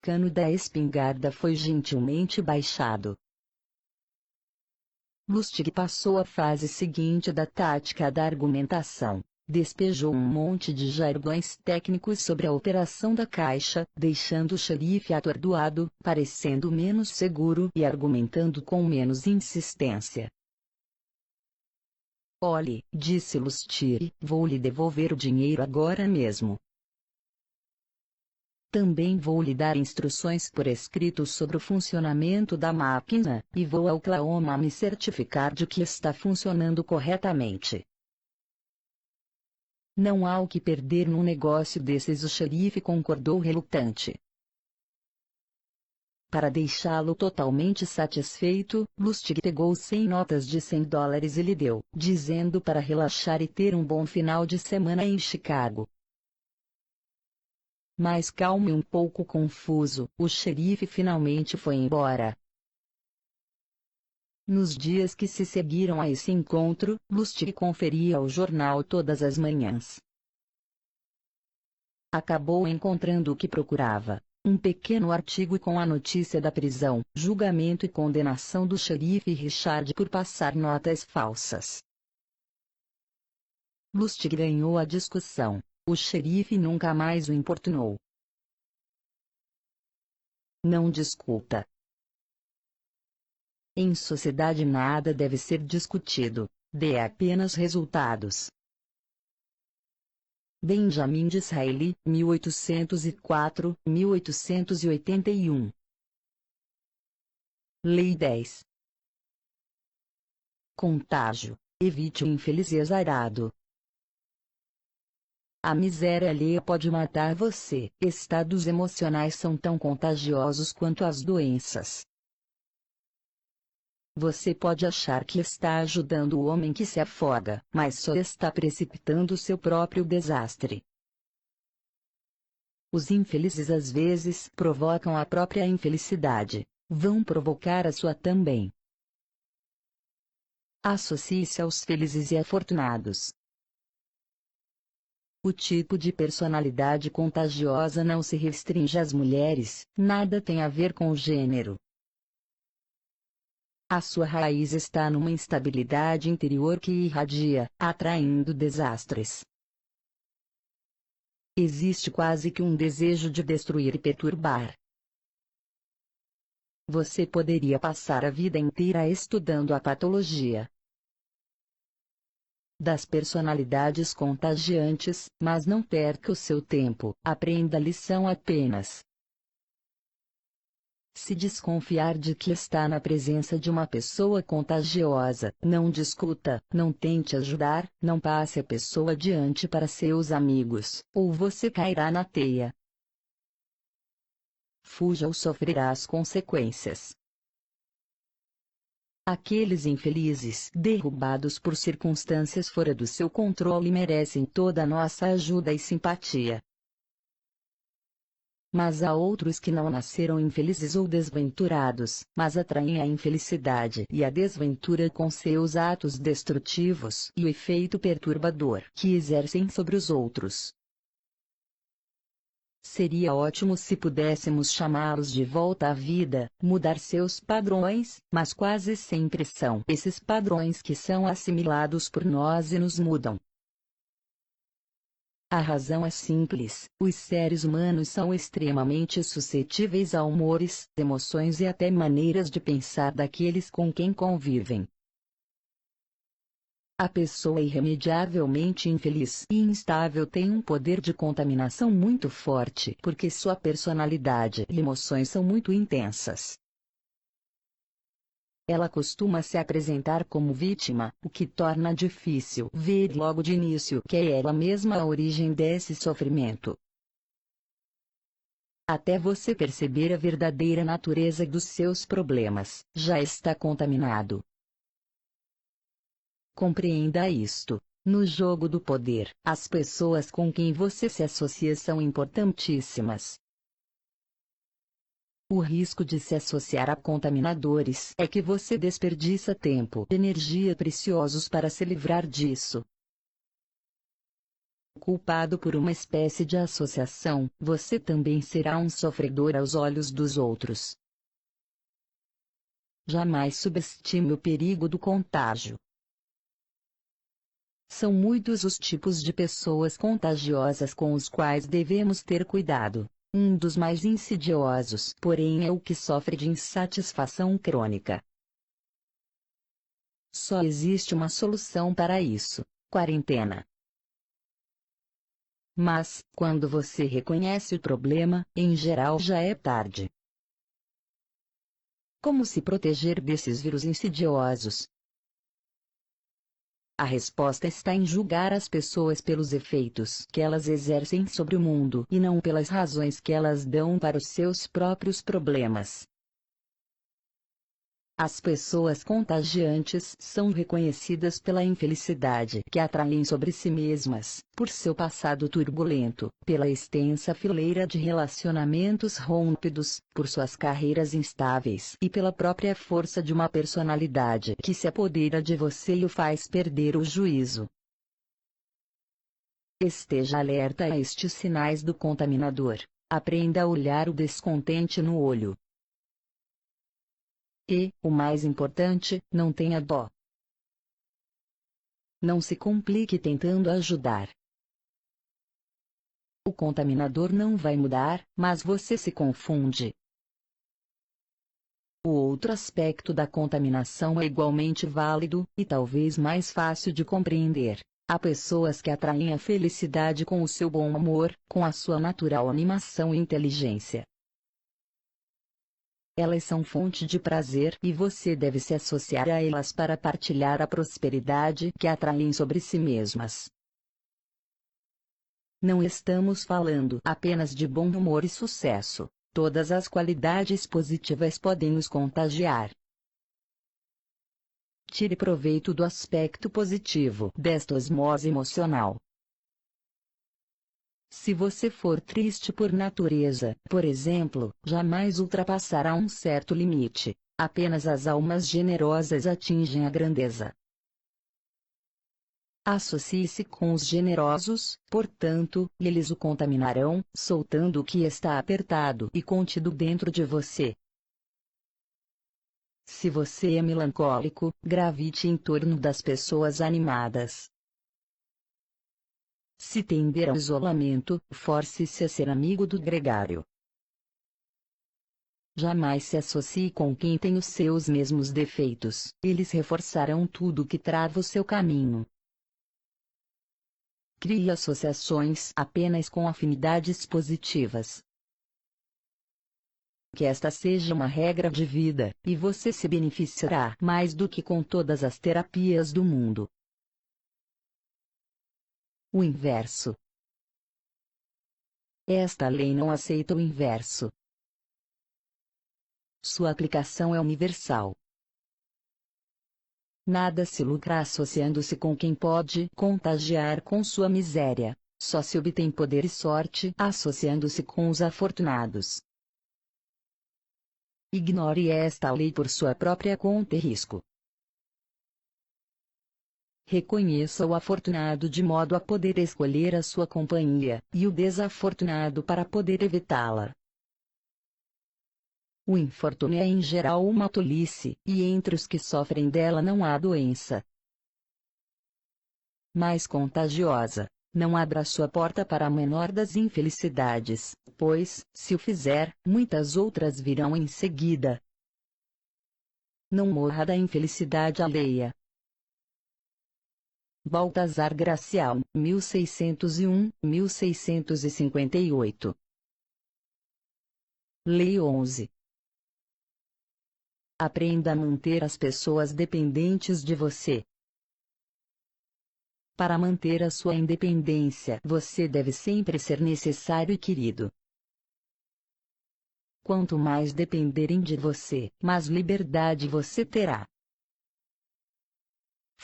cano da espingarda foi gentilmente baixado. Lustig passou à fase seguinte da tática da argumentação. Despejou um monte de jargões técnicos sobre a operação da caixa, deixando o xerife atordoado, parecendo menos seguro e argumentando com menos insistência. Olhe, disse Lustig, vou lhe devolver o dinheiro agora mesmo. Também vou lhe dar instruções por escrito sobre o funcionamento da máquina, e vou a Oklahoma me certificar de que está funcionando corretamente. Não há o que perder num negócio desses, o xerife concordou relutante. Para deixá-lo totalmente satisfeito, Lustig pegou 100 notas de $100 e lhe deu, dizendo para relaxar e ter um bom final de semana em Chicago. Mais calmo e um pouco confuso, o xerife finalmente foi embora. Nos dias que se seguiram a esse encontro, Lustig conferia o jornal todas as manhãs. Acabou encontrando o que procurava. Um pequeno artigo com a notícia da prisão, julgamento e condenação do xerife Richard por passar notas falsas. Lustig ganhou a discussão. O xerife nunca mais o importunou. Não discuta. Em sociedade nada deve ser discutido, dê apenas resultados. Benjamin Disraeli, 1804-1881. Lei 10. Contágio. Evite o infeliz e azarado. A miséria alheia pode matar você. Estados emocionais são tão contagiosos quanto as doenças. Você pode achar que está ajudando o homem que se afoga, mas só está precipitando seu próprio desastre. Os infelizes às vezes provocam a própria infelicidade. Vão provocar a sua também. Associe-se aos felizes e afortunados. O tipo de personalidade contagiosa não se restringe às mulheres, nada tem a ver com o gênero. A sua raiz está numa instabilidade interior que irradia, atraindo desastres. Existe quase que um desejo de destruir e perturbar. Você poderia passar a vida inteira estudando a patologia das personalidades contagiantes, mas não perca o seu tempo, aprenda a lição apenas. Se desconfiar de que está na presença de uma pessoa contagiosa, não discuta, não tente ajudar, não passe a pessoa adiante para seus amigos, ou você cairá na teia. Fuja ou sofrerá as consequências. Aqueles infelizes derrubados por circunstâncias fora do seu controle merecem toda a nossa ajuda e simpatia. Mas há outros que não nasceram infelizes ou desventurados, mas atraem a infelicidade e a desventura com seus atos destrutivos e o efeito perturbador que exercem sobre os outros. Seria ótimo se pudéssemos chamá-los de volta à vida, mudar seus padrões, mas quase sempre são esses padrões que são assimilados por nós e nos mudam. A razão é simples: os seres humanos são extremamente suscetíveis a humores, emoções e até maneiras de pensar daqueles com quem convivem. A pessoa irremediavelmente infeliz e instável tem um poder de contaminação muito forte porque sua personalidade e emoções são muito intensas. Ela costuma se apresentar como vítima, o que torna difícil ver logo de início que é ela mesma a origem desse sofrimento. Até você perceber a verdadeira natureza dos seus problemas, já está contaminado. Compreenda isto. No jogo do poder, as pessoas com quem você se associa são importantíssimas. O risco de se associar a contaminadores é que você desperdiça tempo e energia preciosos para se livrar disso. culpado por uma espécie de associação, você também será um sofredor aos olhos dos outros. Jamais subestime o perigo do contágio. São muitos os tipos de pessoas contagiosas com os quais devemos ter cuidado. Um dos mais insidiosos, porém, é o que sofre de insatisfação crônica. Só existe uma solução para isso: quarentena. Mas, quando você reconhece o problema, em geral já é tarde. Como se proteger desses vírus insidiosos? A resposta está em julgar as pessoas pelos efeitos que elas exercem sobre o mundo e não pelas razões que elas dão para os seus próprios problemas. As pessoas contagiantes são reconhecidas pela infelicidade que atraem sobre si mesmas, por seu passado turbulento, pela extensa fileira de relacionamentos rompidos, por suas carreiras instáveis e pela própria força de uma personalidade que se apodera de você e o faz perder o juízo. Esteja alerta a estes sinais do contaminador. Aprenda a olhar o descontente no olho. E, o mais importante, não tenha dó. Não se complique tentando ajudar. O contaminador não vai mudar, mas você se confunde. O outro aspecto da contaminação é igualmente válido, e talvez mais fácil de compreender. Há pessoas que atraem a felicidade com o seu bom humor, com a sua natural animação e inteligência. Elas são fonte de prazer e você deve se associar a elas para partilhar a prosperidade que atraem sobre si mesmas. Não estamos falando apenas de bom humor e sucesso. Todas as qualidades positivas podem nos contagiar. Tire proveito do aspecto positivo desta osmose emocional. Se você for triste por natureza, por exemplo, jamais ultrapassará um certo limite. Apenas as almas generosas atingem a grandeza. Associe-se com os generosos, portanto, e eles o contaminarão, soltando o que está apertado e contido dentro de você. Se você é melancólico, gravite em torno das pessoas animadas. Se tender ao isolamento, force-se a ser amigo do gregário. Jamais se associe com quem tem os seus mesmos defeitos, eles reforçarão tudo que trava o seu caminho. Crie associações apenas com afinidades positivas. Que esta seja uma regra de vida, e você se beneficiará mais do que com todas as terapias do mundo. O inverso. Esta lei não aceita o inverso. Sua aplicação é universal. Nada se lucra associando-se com quem pode contagiar com sua miséria. Só se obtém poder e sorte associando-se com os afortunados. Ignore esta lei por sua própria conta e risco. Reconheça o afortunado de modo a poder escolher a sua companhia, e o desafortunado para poder evitá-la. O infortúnio é em geral uma tolice, e entre os que sofrem dela não há doença mais contagiosa. Não abra sua porta para a menor das infelicidades, pois, se o fizer, muitas outras virão em seguida. Não morra da infelicidade alheia. Baltazar Gracial, 1601-1658. Lei 11. Aprenda a manter as pessoas dependentes de você. Para manter a sua independência, você deve sempre ser necessário e querido. Quanto mais dependerem de você, mais liberdade você terá.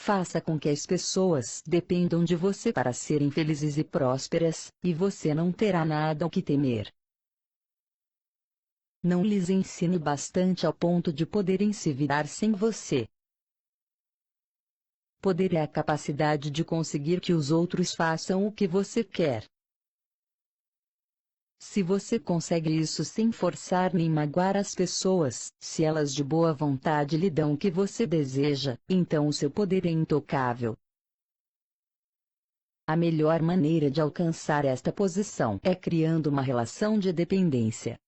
Faça com que as pessoas dependam de você para serem felizes e prósperas, e você não terá nada o que temer. Não lhes ensine bastante ao ponto de poderem se virar sem você. Poder é a capacidade de conseguir que os outros façam o que você quer. Se você consegue isso sem forçar nem magoar as pessoas, se elas de boa vontade lhe dão o que você deseja, então o seu poder é intocável. A melhor maneira de alcançar esta posição é criando uma relação de dependência.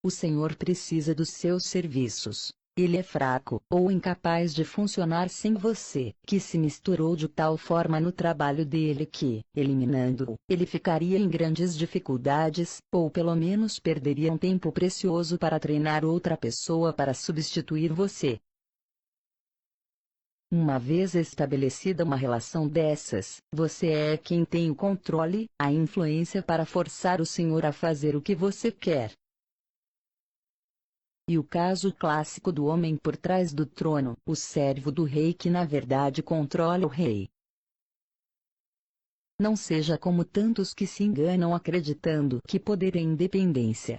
O Senhor precisa dos seus serviços. Ele é fraco, ou incapaz de funcionar sem você, que se misturou de tal forma no trabalho dele que, eliminando-o, ele ficaria em grandes dificuldades, ou pelo menos perderia um tempo precioso para treinar outra pessoa para substituir você. Uma vez estabelecida uma relação dessas, você é quem tem o controle, a influência para forçar o Senhor a fazer o que você quer. E o caso clássico do homem por trás do trono, o servo do rei que na verdade controla o rei. Não seja como tantos que se enganam acreditando que poder é independência.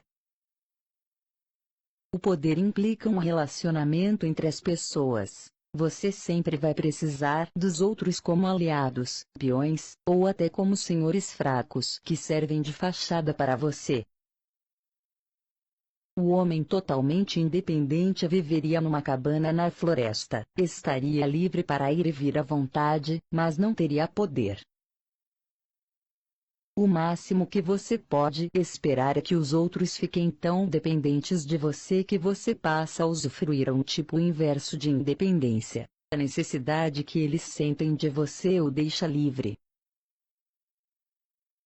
O poder implica um relacionamento entre as pessoas. Você sempre vai precisar dos outros como aliados, peões, ou até como senhores fracos que servem de fachada para você. O homem totalmente independente viveria numa cabana na floresta, estaria livre para ir e vir à vontade, mas não teria poder. O máximo que você pode esperar é que os outros fiquem tão dependentes de você que você passa a usufruir um tipo inverso de independência. A necessidade que eles sentem de você o deixa livre.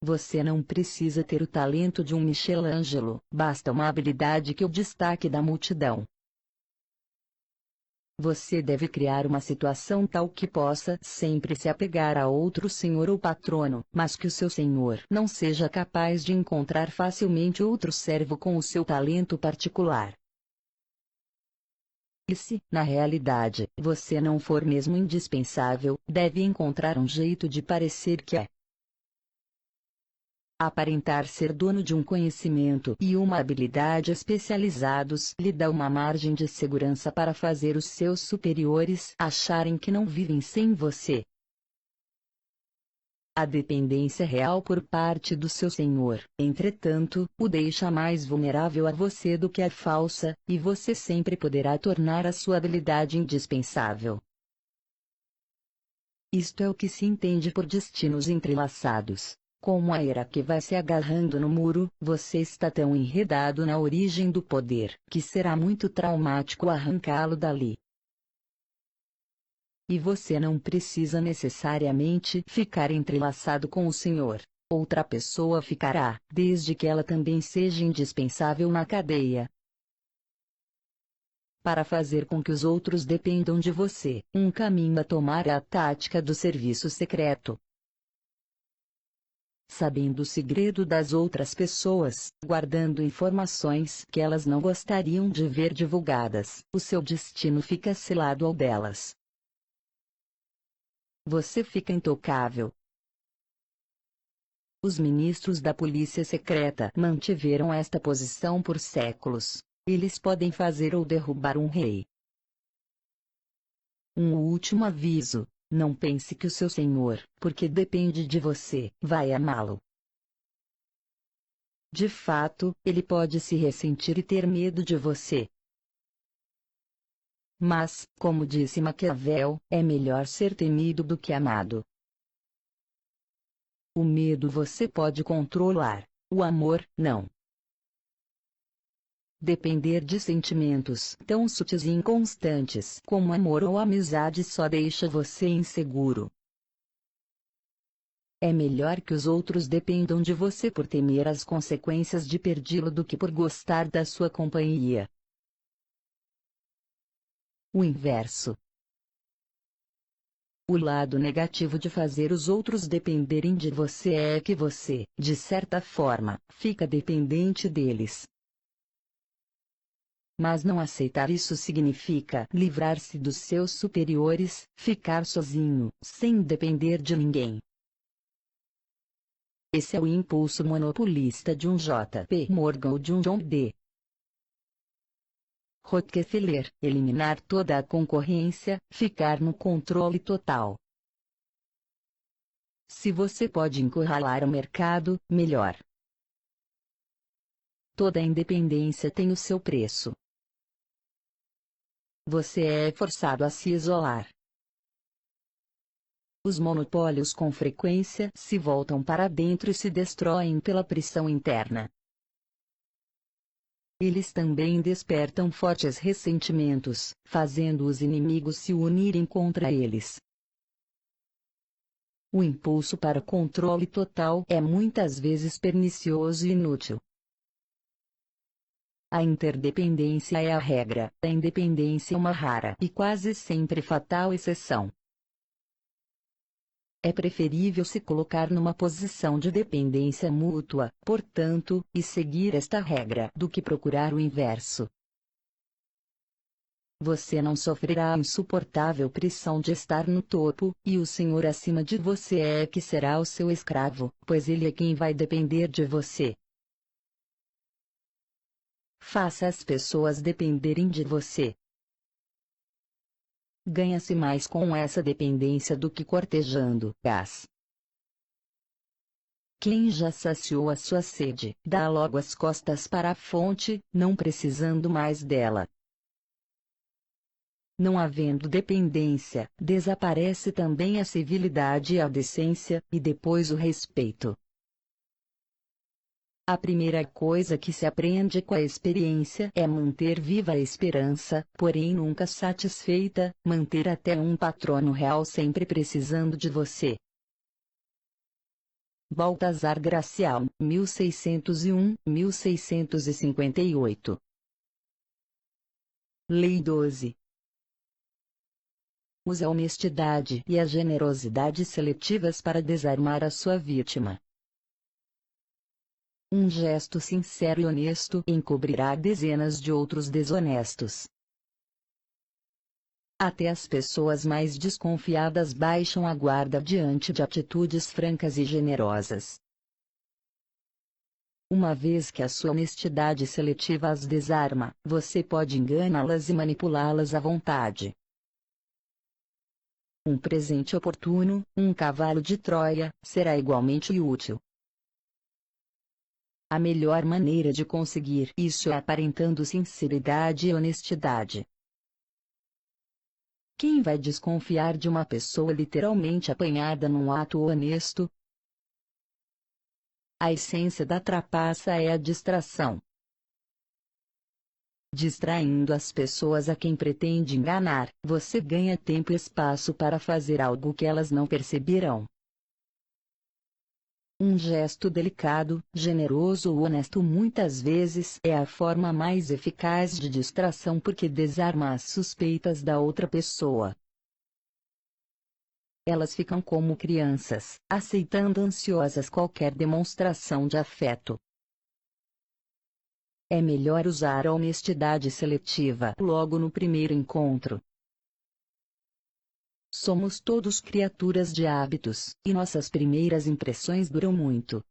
Você não precisa ter o talento de um Michelangelo, basta uma habilidade que o destaque da multidão. Você deve criar uma situação tal que possa sempre se apegar a outro senhor ou patrono, mas que o seu senhor não seja capaz de encontrar facilmente outro servo com o seu talento particular. E se, na realidade, você não for mesmo indispensável, deve encontrar um jeito de parecer que é. Aparentar ser dono de um conhecimento e uma habilidade especializados lhe dá uma margem de segurança para fazer os seus superiores acharem que não vivem sem você. A dependência real por parte do seu senhor, entretanto, o deixa mais vulnerável a você do que a falsa, e você sempre poderá tornar a sua habilidade indispensável. Isto é o que se entende por destinos entrelaçados. Como a era que vai se agarrando no muro, você está tão enredado na origem do poder, que será muito traumático arrancá-lo dali. E você não precisa necessariamente ficar entrelaçado com o Senhor. Outra pessoa ficará, desde que ela também seja indispensável na cadeia. Para fazer com que os outros dependam de você, um caminho a tomar é a tática do serviço secreto. Sabendo o segredo das outras pessoas, guardando informações que elas não gostariam de ver divulgadas, o seu destino fica selado ao delas. Você fica intocável. Os ministros da polícia secreta mantiveram esta posição por séculos. Eles podem fazer ou derrubar um rei. Um último aviso. Não pense que o seu senhor, porque depende de você, vai amá-lo. De fato, ele pode se ressentir e ter medo de você. Mas, como disse Maquiavel, é melhor ser temido do que amado. O medo você pode controlar, o amor, não. Depender de sentimentos tão sutis e inconstantes como amor ou amizade só deixa você inseguro. É melhor que os outros dependam de você por temer as consequências de perdê-lo do que por gostar da sua companhia. O inverso. O lado negativo de fazer os outros dependerem de você é que você, de certa forma, fica dependente deles. Mas não aceitar isso significa livrar-se dos seus superiores, ficar sozinho, sem depender de ninguém. Esse é o impulso monopolista de um J. P. Morgan ou de um John D. Rockefeller, eliminar toda a concorrência, ficar no controle total. Se você pode encurralar o mercado, melhor. Toda independência tem o seu preço. Você é forçado a se isolar. Os monopólios com frequência se voltam para dentro e se destroem pela pressão interna. Eles também despertam fortes ressentimentos, fazendo os inimigos se unirem contra eles. O impulso para controle total é muitas vezes pernicioso e inútil. A interdependência é a regra, a independência é uma rara e quase sempre fatal exceção. É preferível se colocar numa posição de dependência mútua, portanto, e seguir esta regra do que procurar o inverso. Você não sofrerá a insuportável pressão de estar no topo, e o senhor acima de você é que será o seu escravo, pois ele é quem vai depender de você. Faça as pessoas dependerem de você. Ganha-se mais com essa dependência do que cortejando gás. Quem já saciou a sua sede, dá logo as costas para a fonte, não precisando mais dela. Não havendo dependência, desaparece também a civilidade e a decência, e depois o respeito. A primeira coisa que se aprende com a experiência é manter viva a esperança, porém nunca satisfeita, manter até um patrono real sempre precisando de você. Baltazar Gracial, 1601-1658. Lei 12. Use a honestidade e a generosidade seletivas para desarmar a sua vítima. Um gesto sincero e honesto encobrirá dezenas de outros desonestos. Até as pessoas mais desconfiadas baixam a guarda diante de atitudes francas e generosas. Uma vez que a sua honestidade seletiva as desarma, você pode enganá-las e manipulá-las à vontade. Um presente oportuno, um cavalo de Troia, será igualmente útil. A melhor maneira de conseguir isso é aparentando sinceridade e honestidade. Quem vai desconfiar de uma pessoa literalmente apanhada num ato honesto? A essência da trapaça é a distração. Distraindo as pessoas a quem pretende enganar, você ganha tempo e espaço para fazer algo que elas não perceberão. Um gesto delicado, generoso ou honesto muitas vezes é a forma mais eficaz de distração porque desarma as suspeitas da outra pessoa. Elas ficam como crianças, aceitando ansiosas qualquer demonstração de afeto. É melhor usar a honestidade seletiva logo no primeiro encontro. Somos todos criaturas de hábitos, e nossas primeiras impressões duram muito.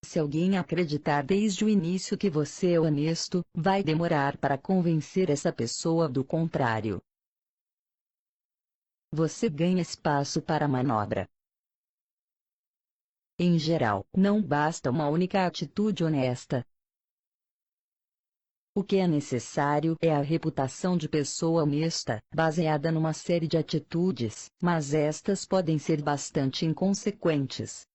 Se alguém acreditar desde o início que você é honesto, vai demorar para convencer essa pessoa do contrário. Você ganha espaço para manobra. Em geral, não basta uma única atitude honesta. O que é necessário é a reputação de pessoa honesta, baseada numa série de atitudes, mas estas podem ser bastante inconsequentes.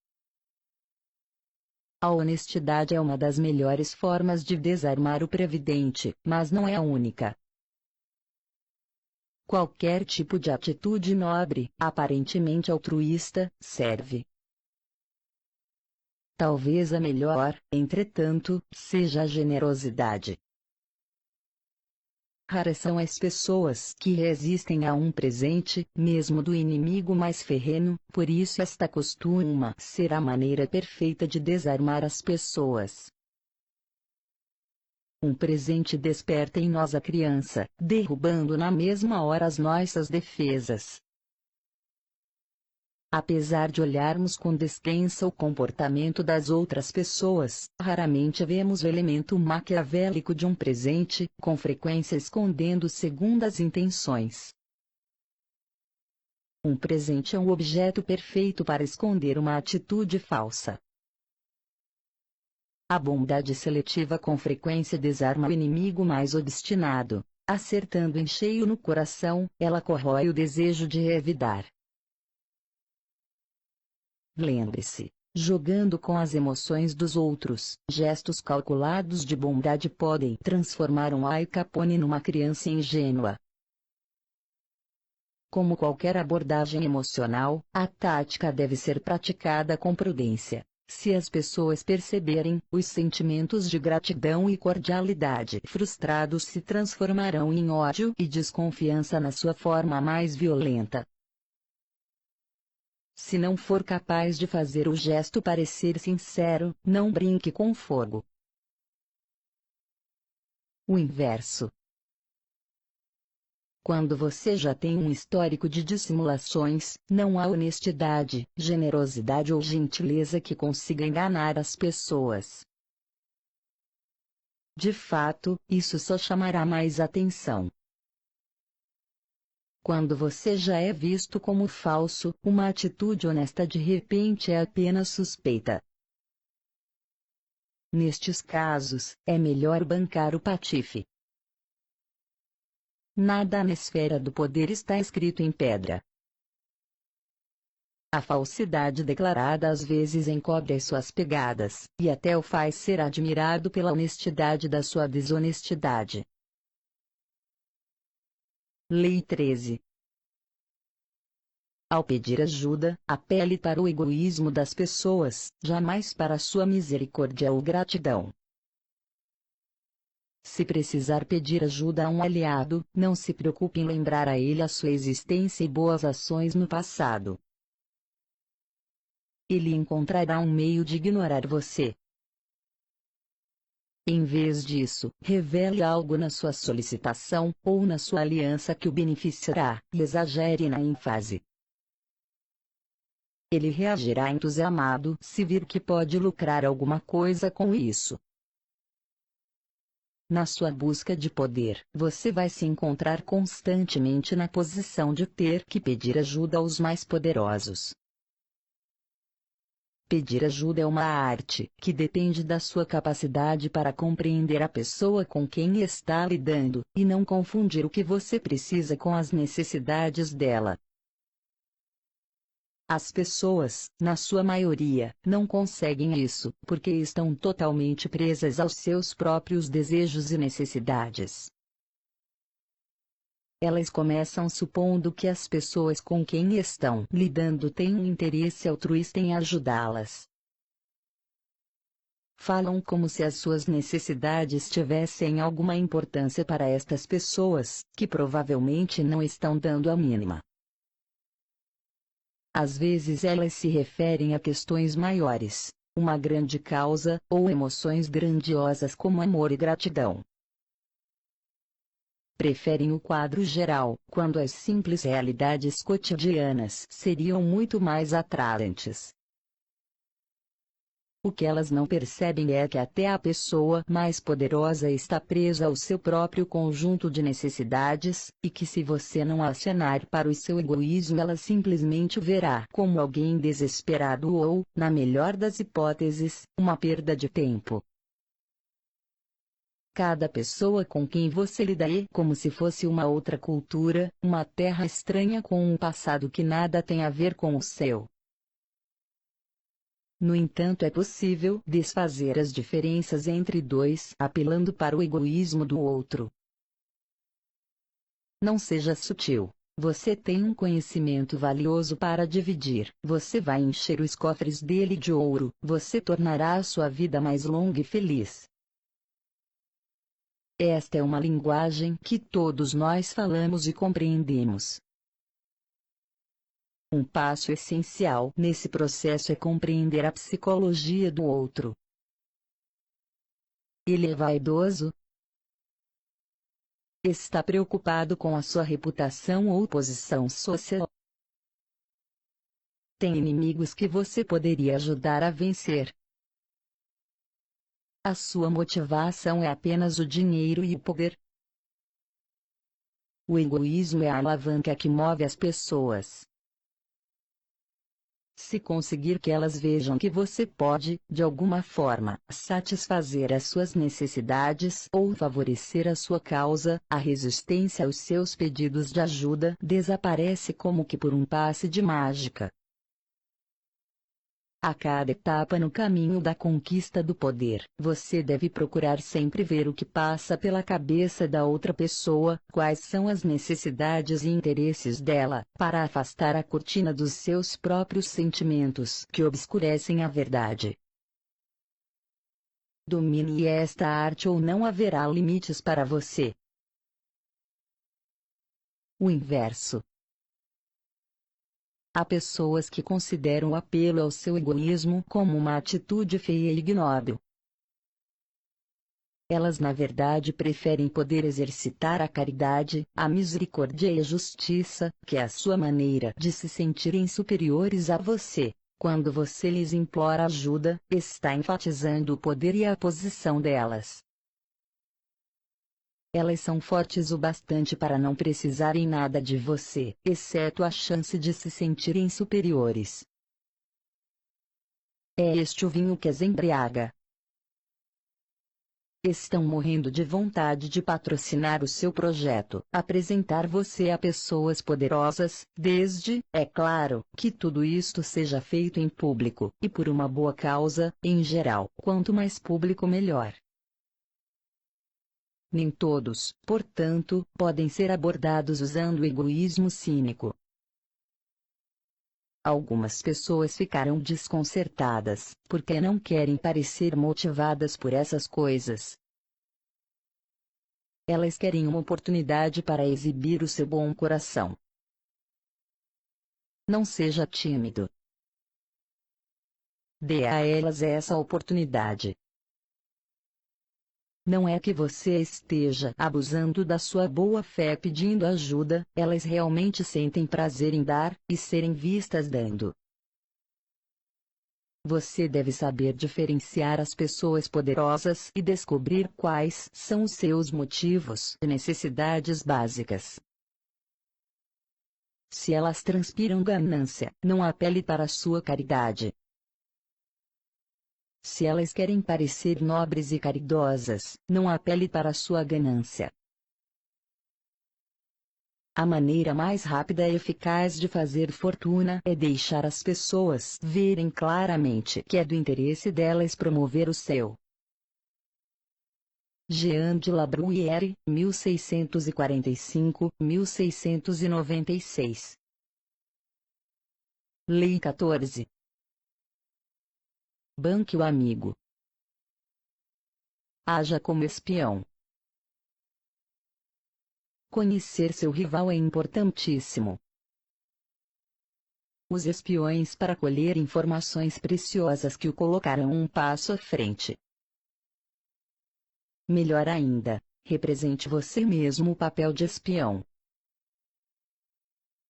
A honestidade é uma das melhores formas de desarmar o previdente, mas não é a única. Qualquer tipo de atitude nobre, aparentemente altruísta, serve. Talvez a melhor, entretanto, seja a generosidade. Raras são as pessoas que resistem a um presente, mesmo do inimigo mais ferrenho, por isso esta costuma ser a maneira perfeita de desarmar as pessoas. Um presente desperta em nós a criança, derrubando na mesma hora as nossas defesas. Apesar de olharmos com descrença o comportamento das outras pessoas, raramente vemos o elemento maquiavélico de um presente, com frequência escondendo segundas intenções. Um presente é um objeto perfeito para esconder uma atitude falsa. A bondade seletiva com frequência desarma o inimigo mais obstinado. Acertando em cheio no coração, ela corrói o desejo de revidar. Lembre-se, jogando com as emoções dos outros, gestos calculados de bondade podem transformar um Al Capone numa criança ingênua. Como qualquer abordagem emocional, a tática deve ser praticada com prudência. Se as pessoas perceberem, os sentimentos de gratidão e cordialidade frustrados se transformarão em ódio e desconfiança na sua forma mais violenta. Se não for capaz de fazer o gesto parecer sincero, não brinque com fogo. O inverso. Quando você já tem um histórico de dissimulações, não há honestidade, generosidade ou gentileza que consiga enganar as pessoas. De fato, isso só chamará mais atenção. Quando você já é visto como falso, uma atitude honesta de repente é apenas suspeita. Nestes casos, é melhor bancar o patife. Nada na esfera do poder está escrito em pedra. A falsidade declarada às vezes encobre as suas pegadas, e até o faz ser admirado pela honestidade da sua desonestidade. Lei 13. Ao pedir ajuda, apele para o egoísmo das pessoas, jamais para a sua misericórdia ou gratidão. Se precisar pedir ajuda a um aliado, não se preocupe em lembrar a ele a sua existência e boas ações no passado. Ele encontrará um meio de ignorar você. Em vez disso, revele algo na sua solicitação, ou na sua aliança que o beneficiará, e exagere na ênfase. Ele reagirá entusiasmado se vir que pode lucrar alguma coisa com isso. Na sua busca de poder, você vai se encontrar constantemente na posição de ter que pedir ajuda aos mais poderosos. Pedir ajuda é uma arte, que depende da sua capacidade para compreender a pessoa com quem está lidando, e não confundir o que você precisa com as necessidades dela. As pessoas, na sua maioria, não conseguem isso, porque estão totalmente presas aos seus próprios desejos e necessidades. Elas começam supondo que as pessoas com quem estão lidando têm um interesse altruísta em ajudá-las. Falam como se as suas necessidades tivessem alguma importância para estas pessoas, que provavelmente não estão dando a mínima. Às vezes elas se referem a questões maiores, uma grande causa, ou emoções grandiosas como amor e gratidão. Preferem o quadro geral, quando as simples realidades cotidianas seriam muito mais atraentes. O que elas não percebem é que até a pessoa mais poderosa está presa ao seu próprio conjunto de necessidades, e que se você não acenar para o seu egoísmo ela simplesmente o verá como alguém desesperado ou, na melhor das hipóteses, uma perda de tempo. Cada pessoa com quem você lida é como se fosse uma outra cultura, uma terra estranha com um passado que nada tem a ver com o seu. No entanto, é possível desfazer as diferenças entre dois, apelando para o egoísmo do outro. Não seja sutil. Você tem um conhecimento valioso para dividir. Você vai encher os cofres dele de ouro. Você tornará a sua vida mais longa e feliz. Esta é uma linguagem que todos nós falamos e compreendemos. Um passo essencial nesse processo é compreender a psicologia do outro. Ele é vaidoso? Está preocupado com a sua reputação ou posição social? Tem inimigos que você poderia ajudar a vencer. A sua motivação é apenas o dinheiro e o poder. O egoísmo é a alavanca que move as pessoas. Se conseguir que elas vejam que você pode, de alguma forma, satisfazer as suas necessidades ou favorecer a sua causa, a resistência aos seus pedidos de ajuda desaparece como que por um passe de mágica. A cada etapa no caminho da conquista do poder, você deve procurar sempre ver o que passa pela cabeça da outra pessoa, quais são as necessidades e interesses dela, para afastar a cortina dos seus próprios sentimentos que obscurecem a verdade. Domine esta arte ou não haverá limites para você. O inverso. Há pessoas que consideram o apelo ao seu egoísmo como uma atitude feia e ignóbil. Elas na verdade preferem poder exercitar a caridade, a misericórdia e a justiça, que é a sua maneira de se sentirem superiores a você. Quando você lhes implora ajuda, está enfatizando o poder e a posição delas. Elas são fortes o bastante para não precisarem nada de você, exceto a chance de se sentirem superiores. É este o vinho que as embriaga. Estão morrendo de vontade de patrocinar o seu projeto, apresentar você a pessoas poderosas, desde, é claro, que tudo isto seja feito em público, e por uma boa causa, em geral, quanto mais público melhor. Nem todos, portanto, podem ser abordados usando o egoísmo cínico. Algumas pessoas ficaram desconcertadas, porque não querem parecer motivadas por essas coisas. Elas querem uma oportunidade para exibir o seu bom coração. Não seja tímido. Dê a elas essa oportunidade. Não é que você esteja abusando da sua boa fé pedindo ajuda, elas realmente sentem prazer em dar, e serem vistas dando. Você deve saber diferenciar as pessoas poderosas e descobrir quais são os seus motivos e necessidades básicas. Se elas transpiram ganância, não apele para a sua caridade. Se elas querem parecer nobres e caridosas, não apele para a sua ganância. A maneira mais rápida e eficaz de fazer fortuna é deixar as pessoas verem claramente que é do interesse delas promover o seu. Jean de La Bruyère, 1645-1696. Lei 14. Banque o amigo. Haja como espião. Conhecer seu rival é importantíssimo. Use espiões para colher informações preciosas que o colocarão um passo à frente. Melhor ainda, represente você mesmo o papel de espião.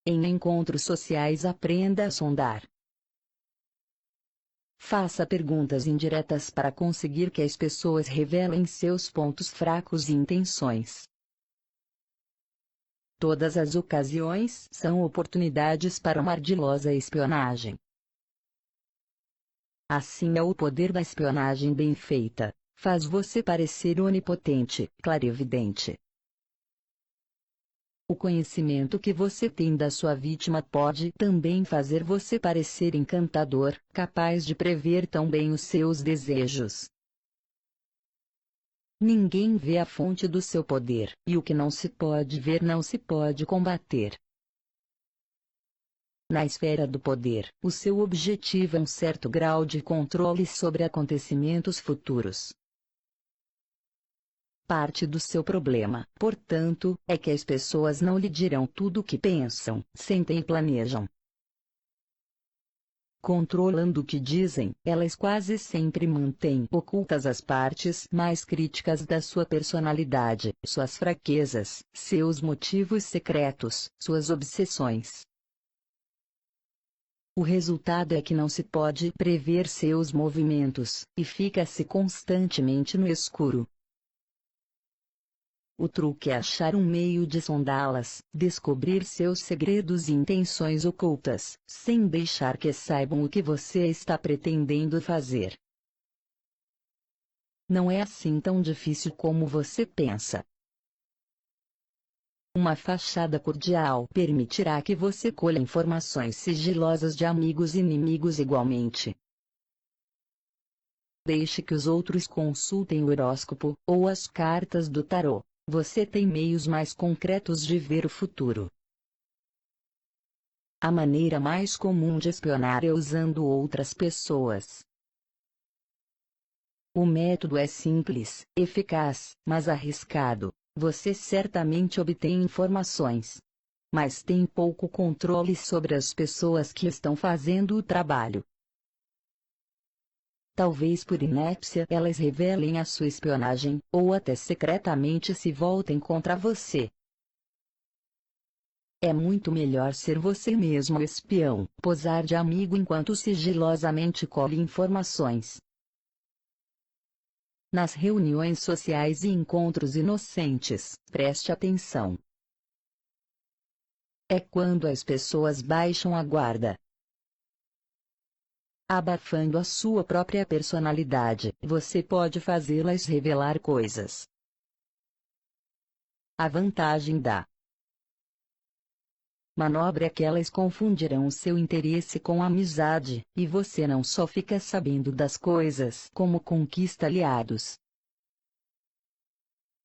Em encontros sociais aprenda a sondar. Faça perguntas indiretas para conseguir que as pessoas revelem seus pontos fracos e intenções. Todas as ocasiões são oportunidades para uma ardilosa espionagem. Assim é o poder da espionagem bem feita, faz você parecer onipotente, clarividente. O conhecimento que você tem da sua vítima pode também fazer você parecer encantador, capaz de prever tão bem os seus desejos. Ninguém vê a fonte do seu poder, e o que não se pode ver não se pode combater. Na esfera do poder, o seu objetivo é um certo grau de controle sobre acontecimentos futuros. Parte do seu problema, portanto, é que as pessoas não lhe dirão tudo o que pensam, sentem e planejam. Controlando o que dizem, elas quase sempre mantêm ocultas as partes mais críticas da sua personalidade, suas fraquezas, seus motivos secretos, suas obsessões. O resultado é que não se pode prever seus movimentos, e fica-se constantemente no escuro. O truque é achar um meio de sondá-las, descobrir seus segredos e intenções ocultas, sem deixar que saibam o que você está pretendendo fazer. Não é assim tão difícil como você pensa. Uma fachada cordial permitirá que você colha informações sigilosas de amigos e inimigos igualmente. Deixe que os outros consultem o horóscopo, ou as cartas do tarô. Você tem meios mais concretos de ver o futuro. A maneira mais comum de espionar é usando outras pessoas. O método é simples, eficaz, mas arriscado. Você certamente obtém informações, mas tem pouco controle sobre as pessoas que estão fazendo o trabalho. Talvez por inépcia elas revelem a sua espionagem, ou até secretamente se voltem contra você. É muito melhor ser você mesmo o espião, posar de amigo enquanto sigilosamente colhe informações. Nas reuniões sociais e encontros inocentes, preste atenção. É quando as pessoas baixam a guarda, abafando a sua própria personalidade, você pode fazê-las revelar coisas. A vantagem da manobra é que elas confundirão seu interesse com amizade, e você não só fica sabendo das coisas, como conquista aliados.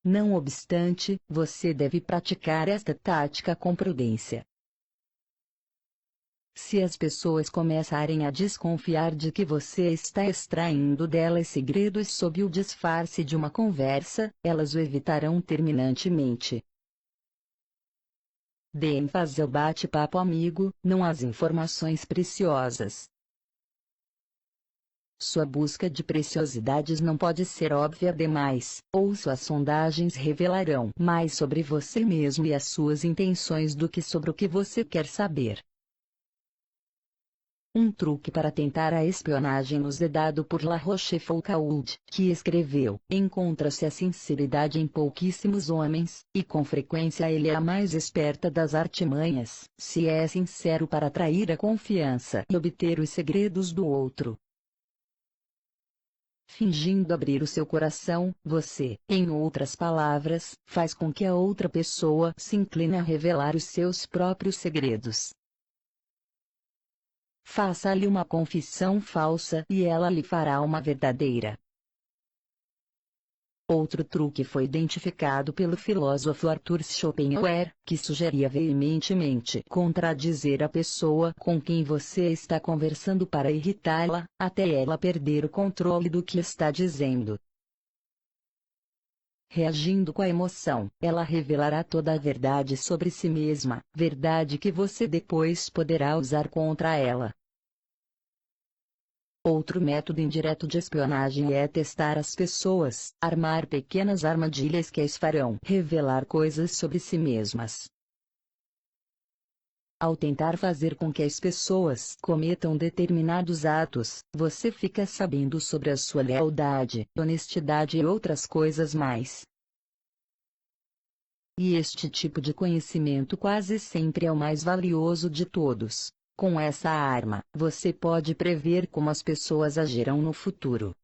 Não obstante, você deve praticar esta tática com prudência. Se as pessoas começarem a desconfiar de que você está extraindo delas segredos sob o disfarce de uma conversa, elas o evitarão terminantemente. Dê ênfase ao bate-papo amigo, não às informações preciosas. Sua busca de preciosidades não pode ser óbvia demais, ou suas sondagens revelarão mais sobre você mesmo e as suas intenções do que sobre o que você quer saber. Um truque para tentar a espionagem nos é dado por La Rochefoucauld, que escreveu: encontra-se a sinceridade em pouquíssimos homens, e com frequência ele é a mais esperta das artimanhas, se é sincero para atrair a confiança e obter os segredos do outro. Fingindo abrir o seu coração, você, em outras palavras, faz com que a outra pessoa se incline a revelar os seus próprios segredos. Faça-lhe uma confissão falsa e ela lhe fará uma verdadeira. Outro truque foi identificado pelo filósofo Arthur Schopenhauer, que sugeria veementemente contradizer a pessoa com quem você está conversando para irritá-la, até ela perder o controle do que está dizendo. Reagindo com a emoção, ela revelará toda a verdade sobre si mesma, verdade que você depois poderá usar contra ela. Outro método indireto de espionagem é testar as pessoas, armar pequenas armadilhas que as farão revelar coisas sobre si mesmas. Ao tentar fazer com que as pessoas cometam determinados atos, você fica sabendo sobre a sua lealdade, honestidade e outras coisas mais. E este tipo de conhecimento quase sempre é o mais valioso de todos. Com essa arma, você pode prever como as pessoas agirão no futuro.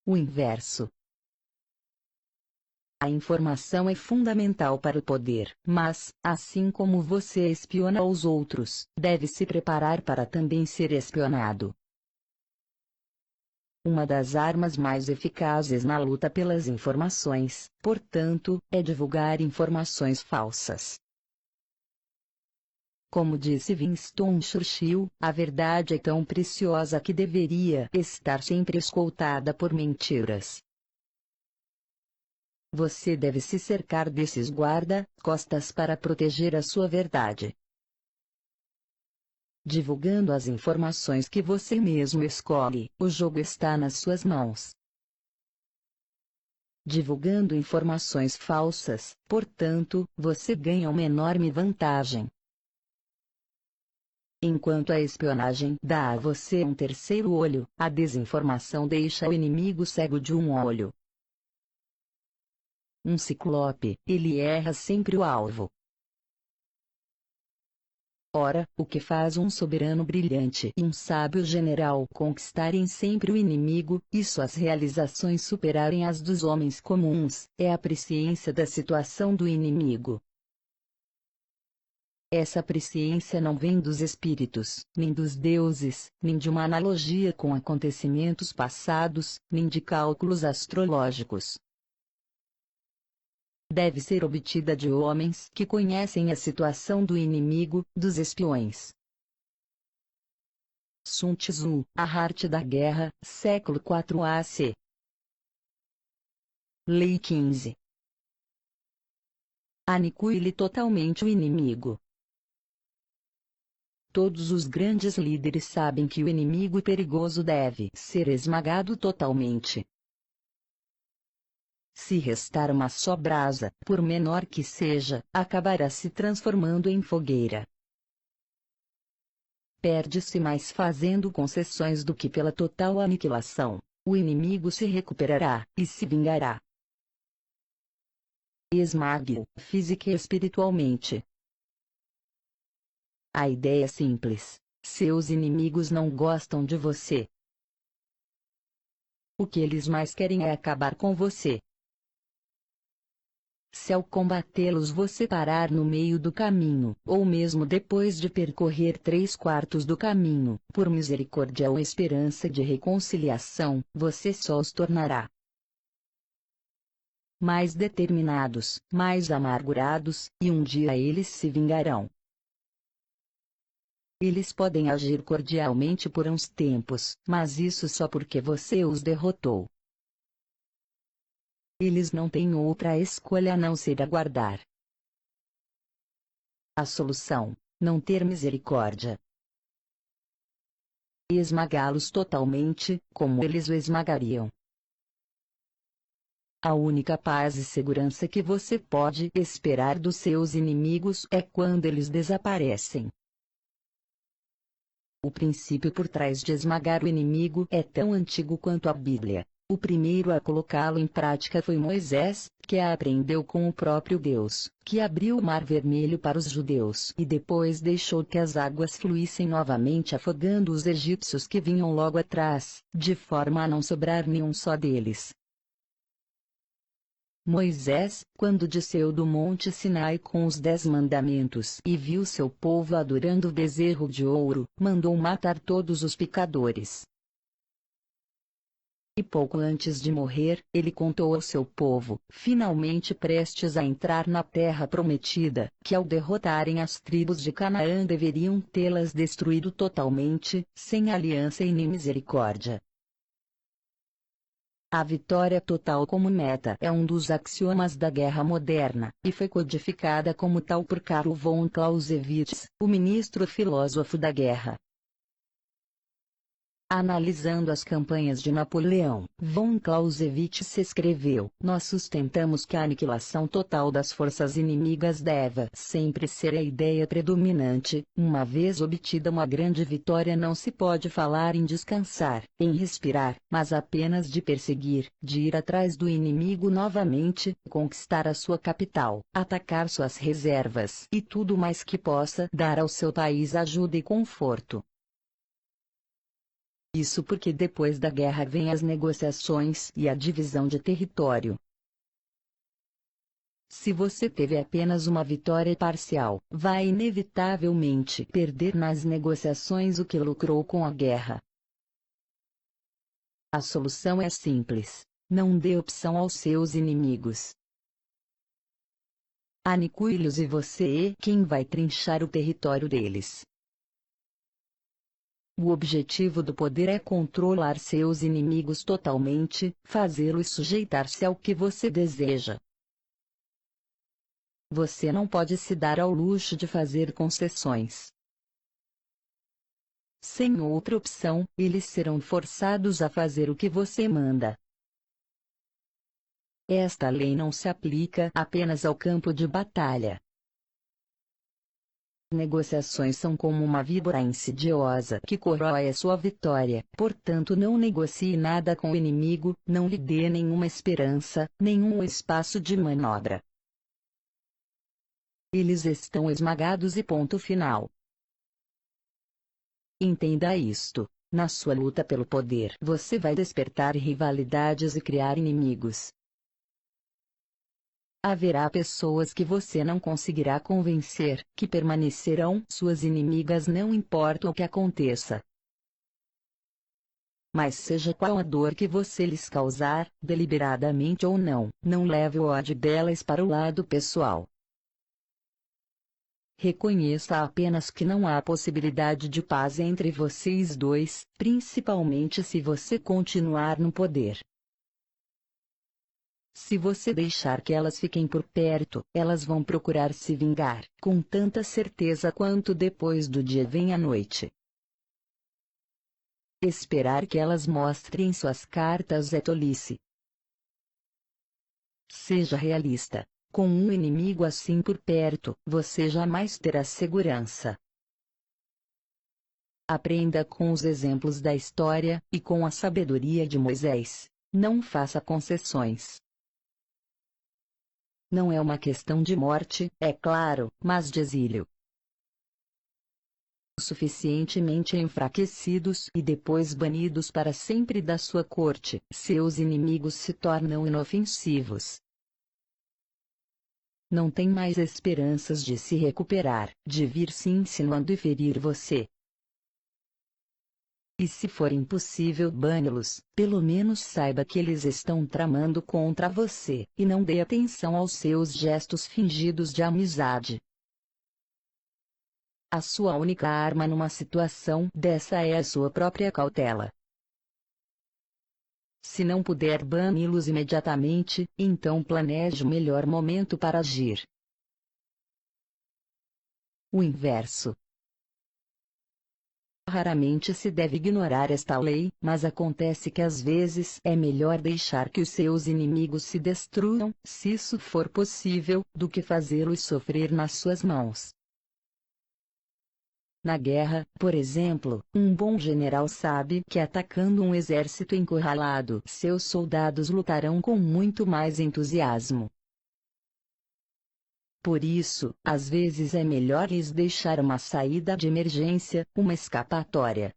O inverso. A informação é fundamental para o poder, mas, assim como você espiona os outros, deve se preparar para também ser espionado. Uma das armas mais eficazes na luta pelas informações, portanto, é divulgar informações falsas. Como disse Winston Churchill, a verdade é tão preciosa que deveria estar sempre escoltada por mentiras. Você deve se cercar desses guarda-costas para proteger a sua verdade. Divulgando as informações que você mesmo escolhe, o jogo está nas suas mãos. Divulgando informações falsas, portanto, você ganha uma enorme vantagem. Enquanto a espionagem dá a você um terceiro olho, a desinformação deixa o inimigo cego de um olho. Um ciclope, ele erra sempre o alvo. Ora, o que faz um soberano brilhante e um sábio general conquistarem sempre o inimigo, e suas realizações superarem as dos homens comuns, é a presciência da situação do inimigo. Essa presciência não vem dos espíritos, nem dos deuses, nem de uma analogia com acontecimentos passados, nem de cálculos astrológicos. Deve ser obtida de homens que conhecem a situação do inimigo, dos espiões. Sun Tzu, A Arte da Guerra, século IV AC. Lei 15. Aniquile totalmente o inimigo. Todos os grandes líderes sabem que o inimigo perigoso deve ser esmagado totalmente. Se restar uma só brasa, por menor que seja, acabará se transformando em fogueira. Perde-se mais fazendo concessões do que pela total aniquilação. O inimigo se recuperará, e se vingará. Esmague-o, física e espiritualmente. A ideia é simples. Seus inimigos não gostam de você. O que eles mais querem é acabar com você. Se ao combatê-los você parar no meio do caminho, ou mesmo depois de percorrer 3/4 do caminho, por misericórdia ou esperança de reconciliação, você só os tornará mais determinados, mais amargurados, e um dia eles se vingarão. Eles podem agir cordialmente por uns tempos, mas isso só porque você os derrotou. Eles não têm outra escolha a não ser aguardar. A solução: não ter misericórdia. Esmagá-los totalmente, como eles o esmagariam. A única paz e segurança que você pode esperar dos seus inimigos é quando eles desaparecem. O princípio por trás de esmagar o inimigo é tão antigo quanto a Bíblia. O primeiro a colocá-lo em prática foi Moisés, que a aprendeu com o próprio Deus, que abriu o Mar Vermelho para os judeus e depois deixou que as águas fluíssem novamente afogando os egípcios que vinham logo atrás, de forma a não sobrar nenhum só deles. Moisés, quando desceu do monte Sinai com os 10 mandamentos e viu seu povo adorando o bezerro de ouro, mandou matar todos os pecadores. E pouco antes de morrer, ele contou ao seu povo, finalmente prestes a entrar na terra prometida, que ao derrotarem as tribos de Canaã deveriam tê-las destruído totalmente, sem aliança e nem misericórdia. A vitória total como meta é um dos axiomas da guerra moderna, e foi codificada como tal por Karl von Clausewitz, o ministro filósofo da guerra. Analisando as campanhas de Napoleão, von Clausewitz escreveu: nós sustentamos que a aniquilação total das forças inimigas deve sempre ser a ideia predominante. Uma vez obtida uma grande vitória, não se pode falar em descansar, em respirar, mas apenas de perseguir, de ir atrás do inimigo novamente, conquistar a sua capital, atacar suas reservas e tudo mais que possa dar ao seu país ajuda e conforto. Isso porque depois da guerra vêm as negociações e a divisão de território. Se você teve apenas uma vitória parcial, vai inevitavelmente perder nas negociações o que lucrou com a guerra. A solução é simples: não dê opção aos seus inimigos. Aniquile-os e você é quem vai trinchar o território deles. O objetivo do poder é controlar seus inimigos totalmente, fazê-los sujeitar-se ao que você deseja. Você não pode se dar ao luxo de fazer concessões. Sem outra opção, eles serão forçados a fazer o que você manda. Esta lei não se aplica apenas ao campo de batalha. Negociações são como uma víbora insidiosa que corrói a sua vitória, portanto não negocie nada com o inimigo, não lhe dê nenhuma esperança, nenhum espaço de manobra. Eles estão esmagados e ponto final. Entenda isto. Na sua luta pelo poder, você vai despertar rivalidades e criar inimigos. Haverá pessoas que você não conseguirá convencer, que permanecerão suas inimigas não importa o que aconteça. Mas seja qual a dor que você lhes causar, deliberadamente ou não, não leve o ódio delas para o lado pessoal. Reconheça apenas que não há possibilidade de paz entre vocês dois, principalmente se você continuar no poder. Se você deixar que elas fiquem por perto, elas vão procurar se vingar, com tanta certeza quanto depois do dia vem a noite. Esperar que elas mostrem suas cartas é tolice. Seja realista. Com um inimigo assim por perto, você jamais terá segurança. Aprenda com os exemplos da história, e com a sabedoria de Moisés. Não faça concessões. Não é uma questão de morte, é claro, mas de exílio. Suficientemente enfraquecidos e depois banidos para sempre da sua corte, seus inimigos se tornam inofensivos. Não tem mais esperanças de se recuperar, de vir se insinuando e ferir você. E se for impossível bani-los, pelo menos saiba que eles estão tramando contra você, e não dê atenção aos seus gestos fingidos de amizade. A sua única arma numa situação dessa é a sua própria cautela. Se não puder bani-los imediatamente, então planeje o melhor momento para agir. O inverso. Raramente se deve ignorar esta lei, mas acontece que às vezes é melhor deixar que os seus inimigos se destruam, se isso for possível, do que fazê-los sofrer nas suas mãos. Na guerra, por exemplo, um bom general sabe que atacando um exército encurralado, seus soldados lutarão com muito mais entusiasmo. Por isso, às vezes é melhor lhes deixar uma saída de emergência, uma escapatória.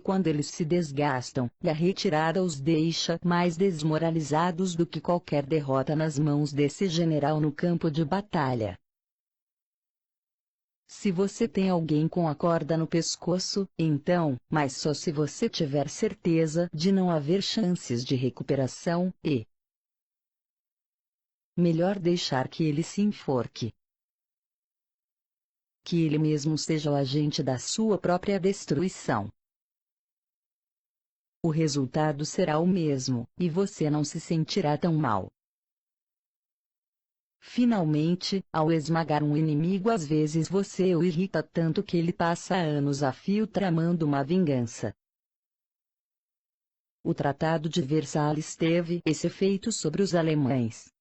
Quando eles se desgastam, a retirada os deixa mais desmoralizados do que qualquer derrota nas mãos desse general no campo de batalha. Se você tem alguém com a corda no pescoço, então, mas só se você tiver certeza de não haver chances de recuperação, melhor deixar que ele se enforque. Que ele mesmo seja o agente da sua própria destruição. O resultado será o mesmo, e você não se sentirá tão mal. Finalmente, ao esmagar um inimigo, às vezes você o irrita tanto que ele passa anos a fio tramando uma vingança. O Tratado de Versalhes teve esse efeito sobre os alemães.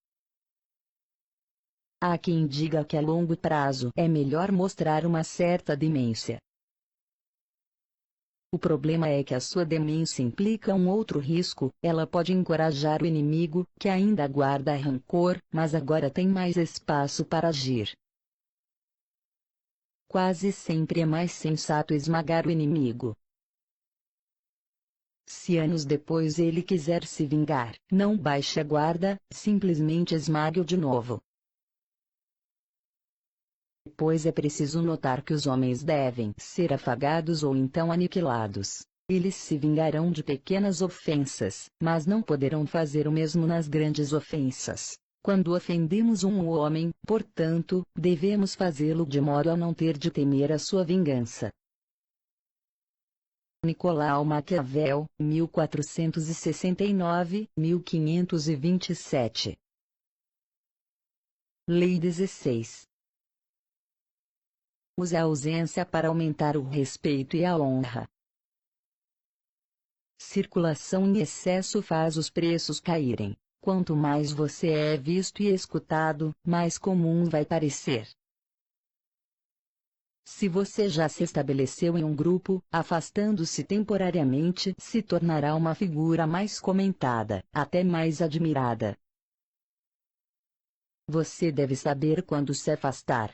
Há quem diga que a longo prazo é melhor mostrar uma certa demência. O problema é que a sua demência implica um outro risco, ela pode encorajar o inimigo, que ainda guarda rancor, mas agora tem mais espaço para agir. Quase sempre é mais sensato esmagar o inimigo. Se anos depois ele quiser se vingar, não baixe a guarda, simplesmente esmague-o de novo. Depois é preciso notar que os homens devem ser afagados ou então aniquilados. Eles se vingarão de pequenas ofensas, mas não poderão fazer o mesmo nas grandes ofensas. Quando ofendemos um homem, portanto, devemos fazê-lo de modo a não ter de temer a sua vingança. Nicolau Maquiavel, 1469-1527. Lei 16. Use a ausência para aumentar o respeito e a honra. Circulação em excesso faz os preços caírem. Quanto mais você é visto e escutado, mais comum vai parecer. Se você já se estabeleceu em um grupo, afastando-se temporariamente se tornará uma figura mais comentada, até mais admirada. Você deve saber quando se afastar.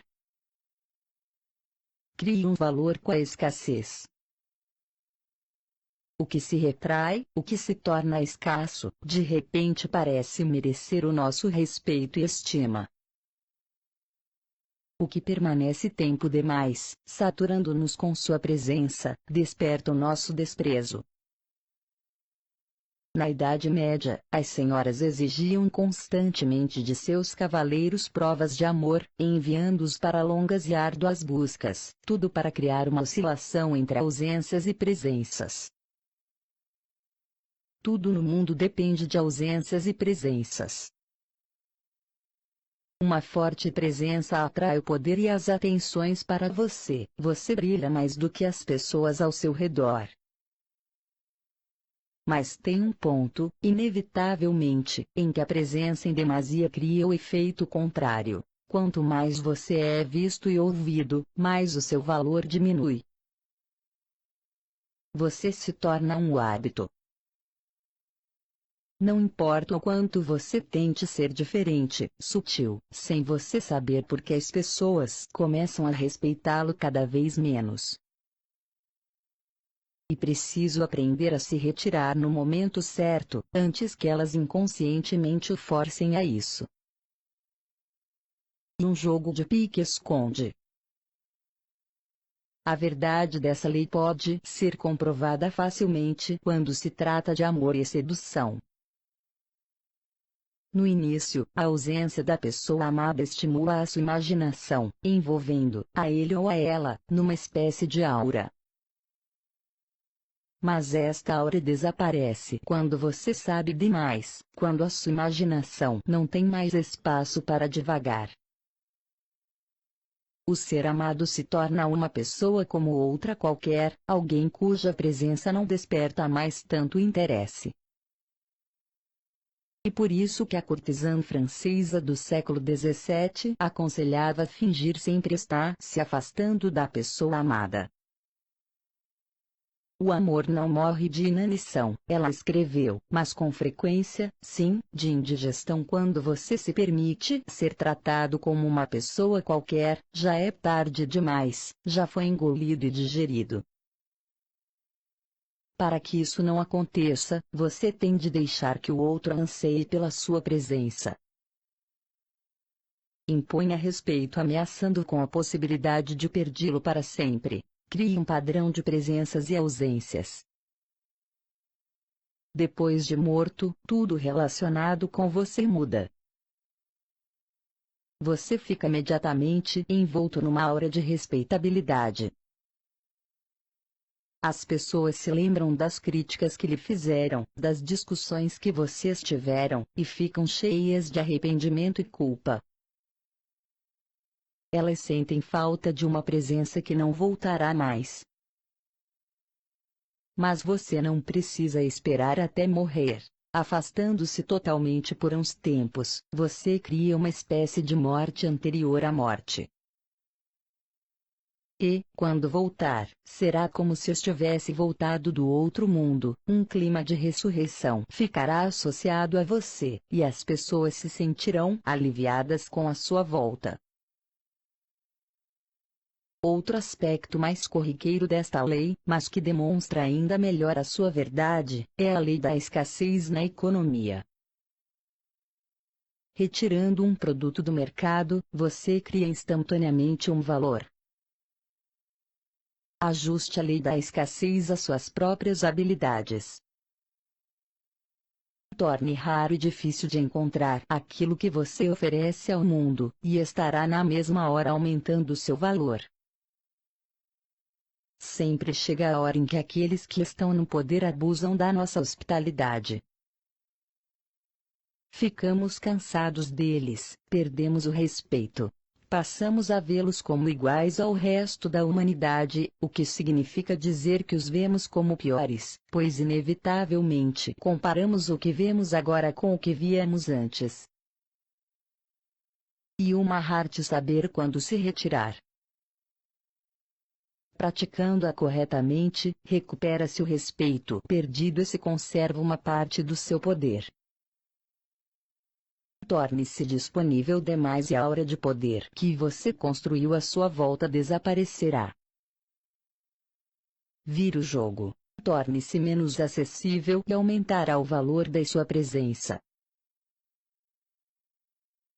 Crie um valor com a escassez. O que se retrai, o que se torna escasso, de repente parece merecer o nosso respeito e estima. O que permanece tempo demais, saturando-nos com sua presença, desperta o nosso desprezo. Na Idade Média, as senhoras exigiam constantemente de seus cavaleiros provas de amor, enviando-os para longas e árduas buscas, tudo para criar uma oscilação entre ausências e presenças. Tudo no mundo depende de ausências e presenças. Uma forte presença atrai o poder e as atenções para você. Você brilha mais do que as pessoas ao seu redor. Mas tem um ponto, inevitavelmente, em que a presença em demasia cria o efeito contrário. Quanto mais você é visto e ouvido, mais o seu valor diminui. Você se torna um hábito. Não importa o quanto você tente ser diferente, sutil, sem você saber por que as pessoas começam a respeitá-lo cada vez menos. E preciso aprender a se retirar no momento certo, antes que elas inconscientemente o forcem a isso. E um jogo de pique-esconde. A verdade dessa lei pode ser comprovada facilmente quando se trata de amor e sedução. No início, a ausência da pessoa amada estimula a sua imaginação, envolvendo a ele ou a ela numa espécie de aura. Mas esta aura desaparece quando você sabe demais, quando a sua imaginação não tem mais espaço para divagar. O ser amado se torna uma pessoa como outra qualquer, alguém cuja presença não desperta mais tanto interesse. E por isso que a cortesã francesa do século XVII aconselhava fingir sempre estar se afastando da pessoa amada. O amor não morre de inanição, ela escreveu, mas com frequência, sim, de indigestão. Quando você se permite ser tratado como uma pessoa qualquer, já é tarde demais, já foi engolido e digerido. Para que isso não aconteça, você tem de deixar que o outro anseie pela sua presença. Imponha respeito ameaçando com a possibilidade de perdê-lo para sempre. Crie um padrão de presenças e ausências. Depois de morto, tudo relacionado com você muda. Você fica imediatamente envolto numa aura de respeitabilidade. As pessoas se lembram das críticas que lhe fizeram, das discussões que vocês tiveram, e ficam cheias de arrependimento e culpa. Elas sentem falta de uma presença que não voltará mais. Mas você não precisa esperar até morrer. Afastando-se totalmente por uns tempos, você cria uma espécie de morte anterior à morte. E, quando voltar, será como se estivesse voltado do outro mundo, um clima de ressurreição ficará associado a você, e as pessoas se sentirão aliviadas com a sua volta. Outro aspecto mais corriqueiro desta lei, mas que demonstra ainda melhor a sua verdade, é a lei da escassez na economia. Retirando um produto do mercado, você cria instantaneamente um valor. Ajuste a lei da escassez às suas próprias habilidades. Torne raro e difícil de encontrar aquilo que você oferece ao mundo, e estará na mesma hora aumentando seu valor. Sempre chega a hora em que aqueles que estão no poder abusam da nossa hospitalidade. Ficamos cansados deles, perdemos o respeito. Passamos a vê-los como iguais ao resto da humanidade, o que significa dizer que os vemos como piores, pois inevitavelmente comparamos o que vemos agora com o que víamos antes. E uma arte saber quando se retirar. Praticando-a corretamente, recupera-se o respeito perdido e se conserva uma parte do seu poder. Torne-se disponível demais e a aura de poder que você construiu à sua volta desaparecerá. Vire o jogo. Torne-se menos acessível e aumentará o valor da sua presença.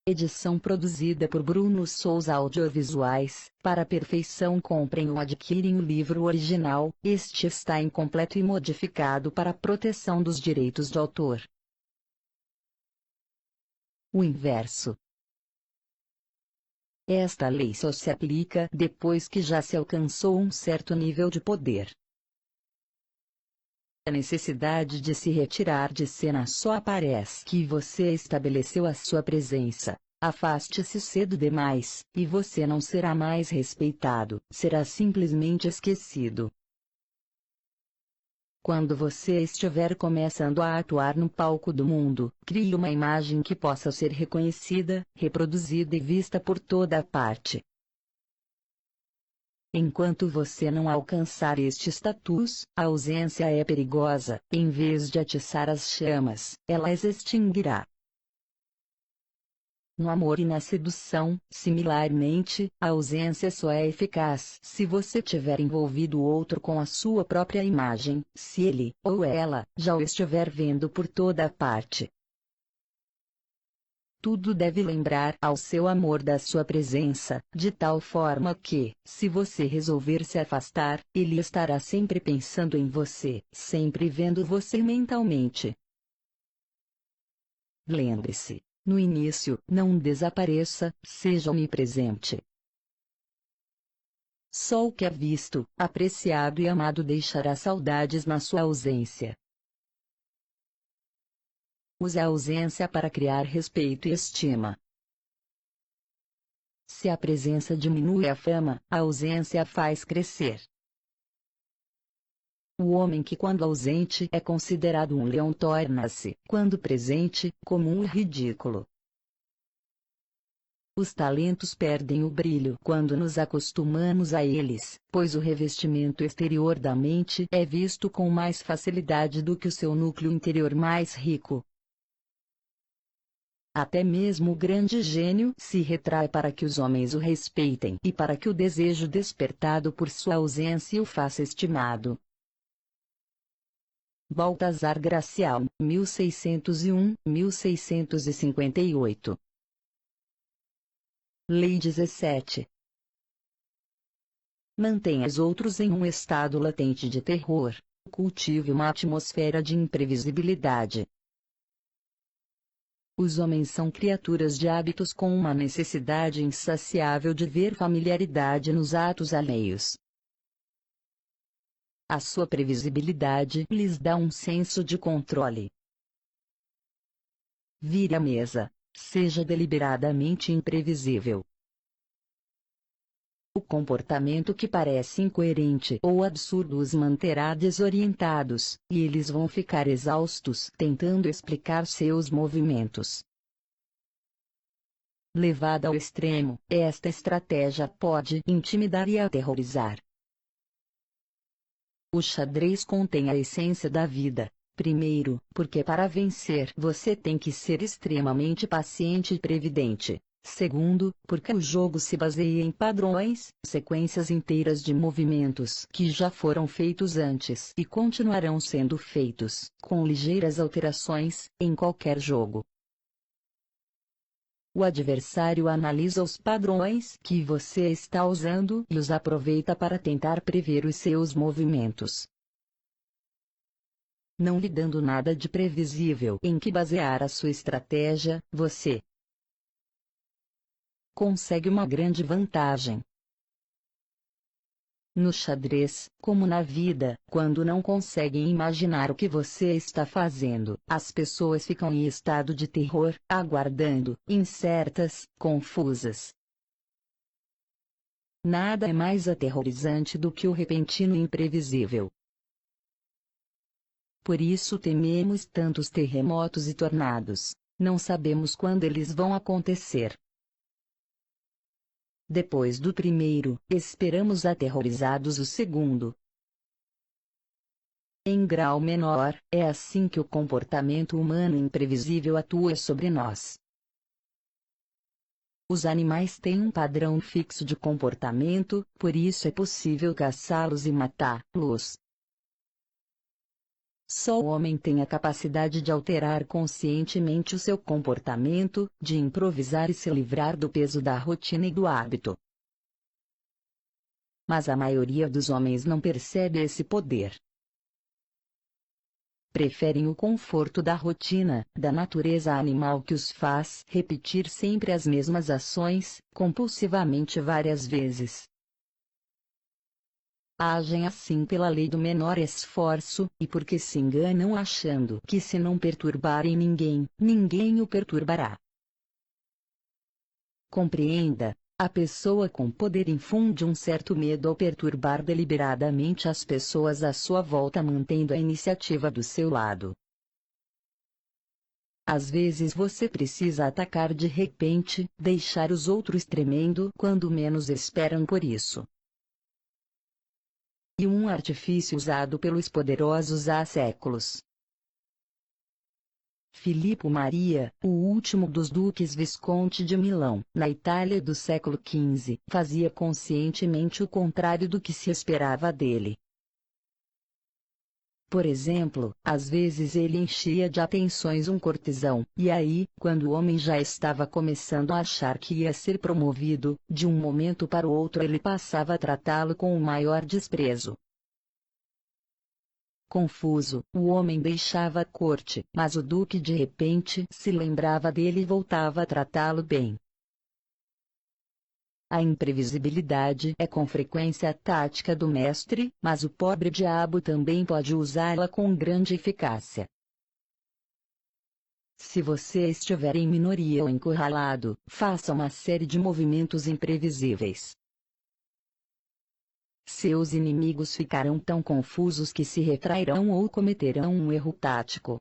Edição produzida por Bruno Souza Audiovisuais. Para perfeição, comprem ou adquirem o livro original. Este está incompleto e modificado para proteção dos direitos de autor. O inverso. Esta lei só se aplica depois que já se alcançou um certo nível de poder. A necessidade de se retirar de cena só aparece que você estabeleceu a sua presença. Afaste-se cedo demais, e você não será mais respeitado, será simplesmente esquecido. Quando você estiver começando a atuar no palco do mundo, crie uma imagem que possa ser reconhecida, reproduzida e vista por toda parte. Enquanto você não alcançar este status, a ausência é perigosa. Em vez de atiçar as chamas, ela as extinguirá. No amor e na sedução, similarmente, a ausência só é eficaz se você tiver envolvido o outro com a sua própria imagem, se ele, ou ela, já o estiver vendo por toda parte. Tudo deve lembrar ao seu amor da sua presença, de tal forma que, se você resolver se afastar, ele estará sempre pensando em você, sempre vendo você mentalmente. Lembre-se. No início, não desapareça, seja onipresente. Só o que é visto, apreciado e amado deixará saudades na sua ausência. Use a ausência para criar respeito e estima. Se a presença diminui a fama, a ausência a faz crescer. O homem que quando ausente é considerado um leão torna-se, quando presente, comum e ridículo. Os talentos perdem o brilho quando nos acostumamos a eles, pois o revestimento exterior da mente é visto com mais facilidade do que o seu núcleo interior mais rico. Até mesmo o grande gênio se retrai para que os homens o respeitem e para que o desejo despertado por sua ausência o faça estimado. Baltazar Gracial, 1601-1658. Lei 17. Mantenha os outros em um estado latente de terror. Cultive uma atmosfera de imprevisibilidade. Os homens são criaturas de hábitos com uma necessidade insaciável de ver familiaridade nos atos alheios. A sua previsibilidade lhes dá um senso de controle. Vire a mesa. Seja deliberadamente imprevisível. O comportamento que parece incoerente ou absurdo os manterá desorientados, e eles vão ficar exaustos tentando explicar seus movimentos. Levada ao extremo, esta estratégia pode intimidar e aterrorizar. O xadrez contém a essência da vida. Primeiro, porque para vencer você tem que ser extremamente paciente e previdente. Segundo, porque o jogo se baseia em padrões, sequências inteiras de movimentos que já foram feitos antes e continuarão sendo feitos, com ligeiras alterações, em qualquer jogo. O adversário analisa os padrões que você está usando e os aproveita para tentar prever os seus movimentos. Não lhe dando nada de previsível em que basear a sua estratégia, você consegue uma grande vantagem. No xadrez, como na vida, quando não conseguem imaginar o que você está fazendo, as pessoas ficam em estado de terror, aguardando, incertas, confusas. Nada é mais aterrorizante do que o repentino e imprevisível. Por isso tememos tantos terremotos e tornados. Não sabemos quando eles vão acontecer. Depois do primeiro, esperamos aterrorizados o segundo. Em grau menor, é assim que o comportamento humano imprevisível atua sobre nós. Os animais têm um padrão fixo de comportamento, por isso é possível caçá-los e matá-los. Só o homem tem a capacidade de alterar conscientemente o seu comportamento, de improvisar e se livrar do peso da rotina e do hábito. Mas a maioria dos homens não percebe esse poder. Preferem o conforto da rotina, da natureza animal que os faz repetir sempre as mesmas ações, compulsivamente várias vezes. Agem assim pela lei do menor esforço, e porque se enganam achando que se não perturbarem ninguém, ninguém o perturbará. Compreenda, a pessoa com poder infunde um certo medo ao perturbar deliberadamente as pessoas à sua volta, mantendo a iniciativa do seu lado. Às vezes você precisa atacar de repente, deixar os outros tremendo quando menos esperam por isso. E um artifício usado pelos poderosos há séculos. Filippo Maria, o último dos duques Visconti de Milão, na Itália do século XV, fazia conscientemente o contrário do que se esperava dele. Por exemplo, às vezes ele enchia de atenções um cortesão, e aí, quando o homem já estava começando a achar que ia ser promovido, de um momento para o outro ele passava a tratá-lo com o maior desprezo. Confuso, o homem deixava a corte, mas o duque de repente se lembrava dele e voltava a tratá-lo bem. A imprevisibilidade é com frequência a tática do mestre, mas o pobre diabo também pode usá-la com grande eficácia. Se você estiver em minoria ou encurralado, faça uma série de movimentos imprevisíveis. Seus inimigos ficarão tão confusos que se retrairão ou cometerão um erro tático.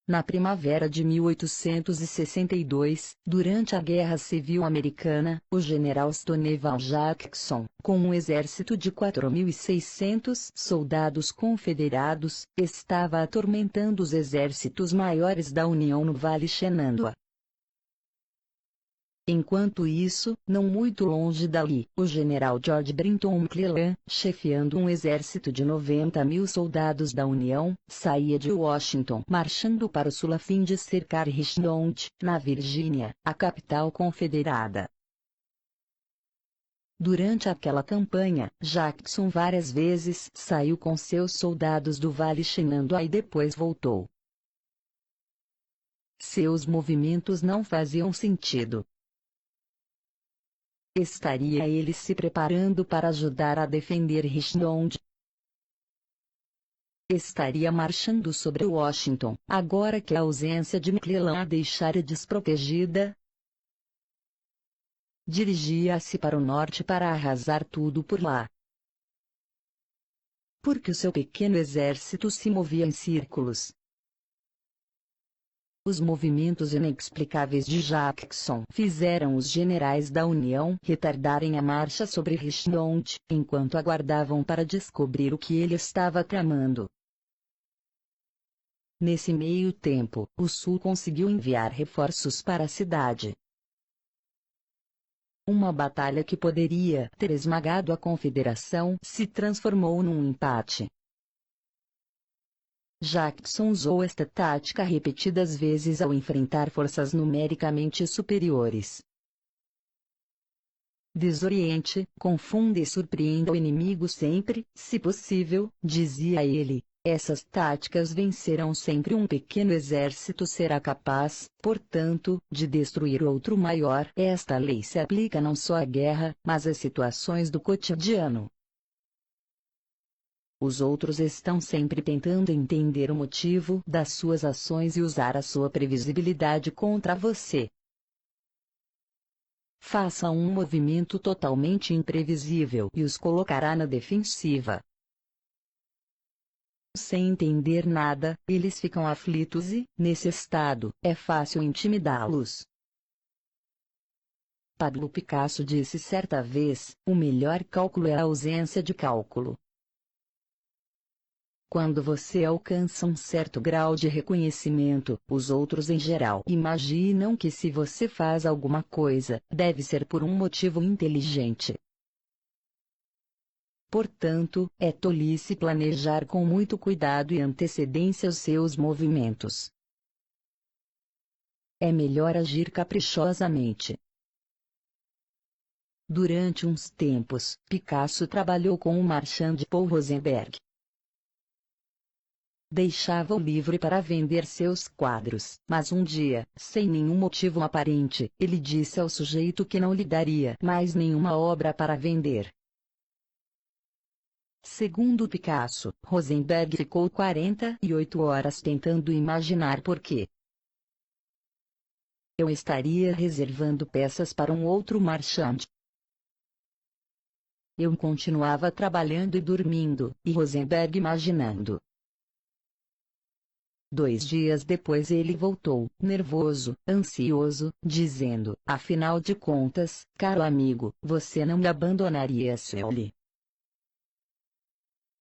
Na primavera de 1862, durante a Guerra Civil Americana, o general Stonewall Jackson, com um exército de 4.600 soldados confederados, estava atormentando os exércitos maiores da União no Vale Shenandoah. Enquanto isso, não muito longe dali, o general George Brinton McClellan, chefiando um exército de 90.000 soldados da União, saía de Washington marchando para o sul a fim de cercar Richmond, na Virgínia, a capital confederada. Durante aquela campanha, Jackson várias vezes saiu com seus soldados do Vale Shenandoah e depois voltou. Seus movimentos não faziam sentido. Estaria ele se preparando para ajudar a defender Richmond? Estaria marchando sobre Washington, agora que a ausência de McClellan a deixara desprotegida? Dirigia-se para o norte para arrasar tudo por lá. Porque o seu pequeno exército se movia em círculos. Os movimentos inexplicáveis de Jackson fizeram os generais da União retardarem a marcha sobre Richmond, enquanto aguardavam para descobrir o que ele estava tramando. Nesse meio tempo, o Sul conseguiu enviar reforços para a cidade. Uma batalha que poderia ter esmagado a Confederação se transformou num empate. Jackson usou esta tática repetidas vezes ao enfrentar forças numericamente superiores. Desoriente, confunda e surpreenda o inimigo sempre, se possível, dizia ele. Essas táticas vencerão sempre. Um pequeno exército será capaz, portanto, de destruir outro maior. Esta lei se aplica não só à guerra, mas às situações do cotidiano. Os outros estão sempre tentando entender o motivo das suas ações e usar a sua previsibilidade contra você. Faça um movimento totalmente imprevisível e os colocará na defensiva. Sem entender nada, eles ficam aflitos e, nesse estado, é fácil intimidá-los. Pablo Picasso disse certa vez: o melhor cálculo é a ausência de cálculo. Quando você alcança um certo grau de reconhecimento, os outros em geral imaginam que se você faz alguma coisa, deve ser por um motivo inteligente. Portanto, é tolice planejar com muito cuidado e antecedência os seus movimentos. É melhor agir caprichosamente. Durante uns tempos, Picasso trabalhou com o marchand Paul Rosenberg. Deixava-o livre para vender seus quadros, mas um dia, sem nenhum motivo aparente, ele disse ao sujeito que não lhe daria mais nenhuma obra para vender. Segundo Picasso, Rosenberg ficou 48 horas tentando imaginar por quê. Eu estaria reservando peças para um outro marchand. Eu continuava trabalhando e dormindo, e Rosenberg imaginando. 2 dias depois ele voltou, nervoso, ansioso, dizendo: afinal de contas, caro amigo, você não me abandonaria se eu lhe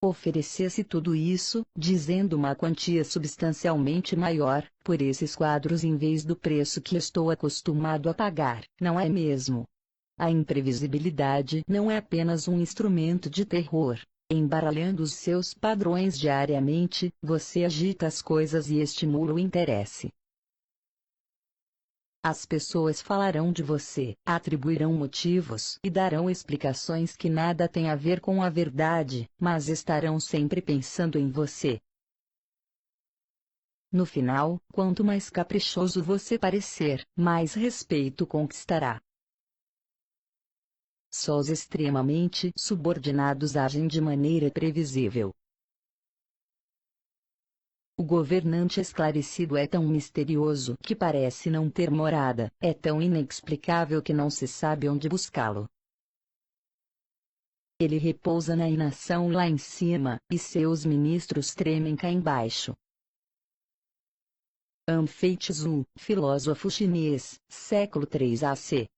oferecesse tudo isso, dizendo uma quantia substancialmente maior, por esses quadros em vez do preço que estou acostumado a pagar, não é mesmo? A imprevisibilidade não é apenas um instrumento de terror. Embaralhando os seus padrões diariamente, você agita as coisas e estimula o interesse. As pessoas falarão de você, atribuirão motivos e darão explicações que nada têm a ver com a verdade, mas estarão sempre pensando em você. No final, quanto mais caprichoso você parecer, mais respeito conquistará. Só os extremamente subordinados agem de maneira previsível. O governante esclarecido é tão misterioso que parece não ter morada, é tão inexplicável que não se sabe onde buscá-lo. Ele repousa na inação lá em cima, e seus ministros tremem cá embaixo. Anfei Tzu, filósofo chinês, século III AC.